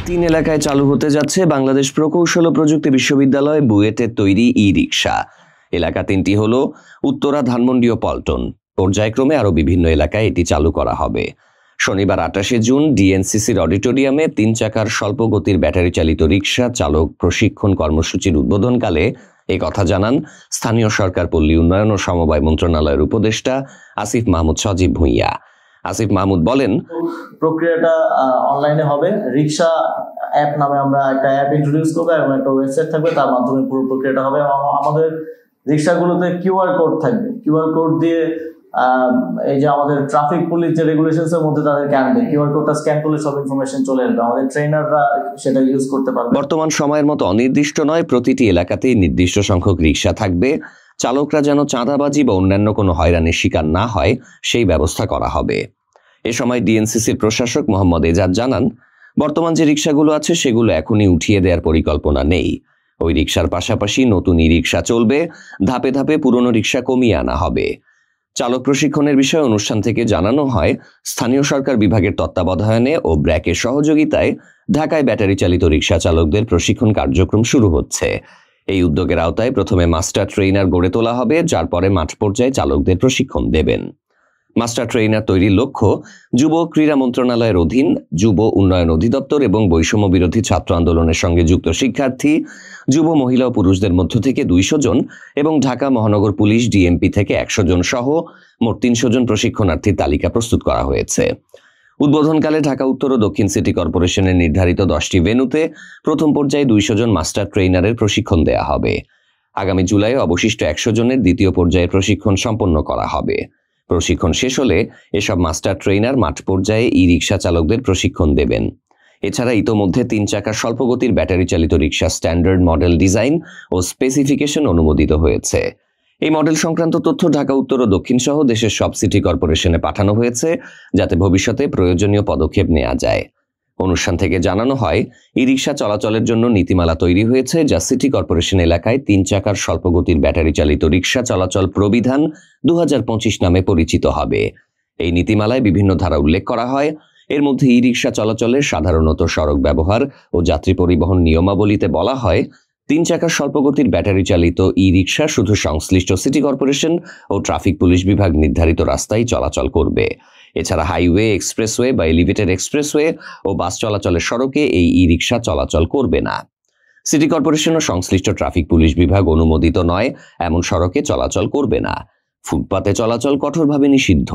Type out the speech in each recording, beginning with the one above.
তিন এলাকায় চালু হতে যাচ্ছে বাংলাদেশ প্রকৌশল ও প্রযুক্তি বিশ্ববিদ্যালয় বুয়েটের তৈরি ই রিক্সা। এলাকা তিনটি হলো উত্তরা, ধানমন্ডি ও পল্টন। পর্যায়ক্রমে আরও বিভিন্ন এলাকায় এটি চালু করা হবে। শনিবার 28 জুন ডিএনসিসির অডিটোরিয়ামে 3 চাকার স্বল্প গতির ব্যাটারি চালিত রিক্সা চালক প্রশিক্ষণ কর্মসূচির উদ্বোধনকালে এই কথা জানান স্থানীয় সরকার, পল্লী উন্নয়ন ও সমবায় মন্ত্রণালয়ের উপদেষ্টা আসিফ মাহমুদ সজীব ভুঁইয়া। আসিফ মাহমুদ বলেন, প্রক্রিয়াটা অনলাইনে হবে। রিক্সা অ্যাপ নামে আমরা একটা অ্যাপ ইন্ট্রোডিউস করবো এবং একটা ওয়েবসাইট থাকবে, তার মাধ্যমে পুরো প্রক্রিয়াটা হবে। আমাদের রিক্সাগুলোতে কিউআর কোড থাকবে। কিউআর কোড দিয়ে এই যে আমাদের ট্রাফিক পুলিশ যে রেগুলেশনস এর মধ্যে তাদেরকে আনবে, কিউআর কোডটা স্ক্যান করলে সব ইনফরমেশন চলে আসবে। আমাদের ট্রেনাররা সেটা ইউজ করতে পারবে। বর্তমান সময়ের মতো অনির্দিষ্ট নয়, প্রতিটি এলাকাতেই নির্দিষ্ট সংখ্যক রিক্সা থাকবে। চালকরা যেন চাঁদাবাজি বা অন্যান্য কোনো হয়রানির শিকার না হয় সেই ব্যবস্থা করা হবে। এ সময় ডিএনসিসির প্রশাসক মোহাম্মদ এজাজ জানান, বর্তমান যে রিক্সাগুলো আছে সেগুলো এখনই উঠিয়ে দেওয়ার পরিকল্পনা নেই। ওই রিক্সার পাশাপাশি নতুন ই রিক্সা চলবে, ধাপে ধাপে পুরনো রিক্সা কমিয়ে আনা হবে। চালক প্রশিক্ষণের বিষয়ে অনুষ্ঠান থেকে জানানো হয়, স্থানীয় সরকার বিভাগের তত্ত্বাবধানে ও ব্র্যাকের সহযোগিতায় ঢাকায় ব্যাটারি চালিত রিক্সা চালকদের প্রশিক্ষণ কার্যক্রম শুরু হচ্ছে। এই উদ্যোগের আওতায় প্রথমে মাস্টার ট্রেইনার গড়ে তোলা হবে, যার পরে মাঠ পর্যায়ে চালকদের প্রশিক্ষণ দেবেন। মাস্টার ট্রেইনার তৈরির লক্ষ্য যুব ক্রীড়া মন্ত্রণালয়ের অধীন যুব উন্নয়ন অধিদপ্তর এবং বৈষম্য বিরোধী ছাত্র আন্দোলনের সঙ্গে যুক্ত শিক্ষার্থী, যুব মহিলা ও পুরুষদের মধ্য থেকে 200 জন এবং ঢাকা মহানগর পুলিশ ডিএমপি থেকে 100 জন সহ মোট 300 জন প্রশিক্ষণার্থীর তালিকা প্রস্তুত করা হয়েছে। উদ্বোধনকালে ঢাকা উত্তর ও দক্ষিণ সিটি কর্পোরেশনের নির্ধারিত 10টি ভেন্যুতে প্রথম পর্যায়ে 200 জন মাস্টার ট্রেইনারের প্রশিক্ষণ দেয়া হবে। আগামী জুলাইয়ে অবশিষ্ট 100 জনের দ্বিতীয় পর্যায়ে প্রশিক্ষণ সম্পন্ন করা হবে। প্রশিক্ষণ শেষ হলে এসব মাস্টার ট্রেইনার মাঠ পর্যায়ে ই রিক্সা চালকদের প্রশিক্ষণ দেবেন। এছাড়া ইতোমধ্যে 3 চাকার স্বল্পগতির ব্যাটারি চালিত রিক্সা স্ট্যান্ডার্ড মডেল ডিজাইন ও স্পেসিফিকেশন অনুমোদিত হয়েছে। এই মডেল সংক্রান্ত তথ্য ঢাকা উত্তর ও দক্ষিণ সহ দেশের সব সিটি কর্পোরেশনে পাঠানো হয়েছে, যাতে ভবিষ্যতে প্রয়োজনীয় পদক্ষেপ নেওয়া যায়। অনুষ্ঠান থেকে জানানো হয়, ই রিক্সা চলাচলের জন্য নীতিমালা তৈরি হয়েছে, যা সিটি কর্পোরেশন এলাকায় 3 চাকার স্বল্পগতির ব্যাটারি চালিত রিক্সা চলাচল প্রবিধান 2025 নামে পরিচিত হবে। এই নীতিমালায় বিভিন্ন ধারা উল্লেখ করা হয়। এর মধ্যে ই রিক্সা চলাচলের সাধারণত সড়ক ব্যবহার ও যাত্রী পরিবহন নিয়মাবলীতে বলা হয়, 3 চাকার স্বল্পগতির ব্যাটারি চালিত ই রিক্সা শুধু সংশ্লিষ্ট সিটি কর্পোরেশন ও ট্রাফিক পুলিশ বিভাগ নির্ধারিত রাস্তায় চলাচল করবে। এছাড়া হাইওয়ে, এক্সপ্রেসওয়ে বা এলিভেটেড এক্সপ্রেসওয়ে ও বাস চলাচলের সড়কে এই ই রিক্সা চলাচল করবে না। সিটি কর্পোরেশন ও সংশ্লিষ্ট ট্রাফিক পুলিশ বিভাগ অনুমোদিত নয় এমন সড়কে চলাচল করবে না। ফুটপাতে চলাচল কঠোরভাবে নিষিদ্ধ।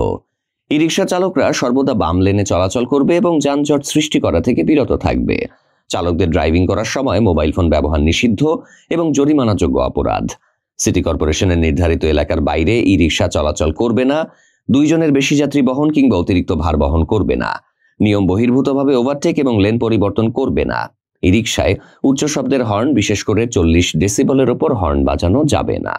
ই রিক্সা চালকরা সর্বদা বাম লেনে চলাচল করবে এবং যানজট সৃষ্টি করা থেকে বিরত থাকবে। চালকদের ড্রাইভিং করার সময় মোবাইল ফোন ব্যবহার নিষিদ্ধ এবং জরিমানাযোগ্য অপরাধ। সিটি কর্পোরেশনের নির্ধারিত এলাকার বাইরে ই রিক্সা চলাচল করবে না। 2 জনের বেশি যাত্রী বহন কিংবা অতিরিক্ত ভার বহন করবে না। নিয়ম বহির্ভূতভাবে ওভারটেক এবং লেন পরিবর্তন করবে না। ই রিক্সায় উচ্চ শব্দের হর্ন, বিশেষ করে 40 ডেসিবলের ওপর হর্ন বাজানো যাবে না।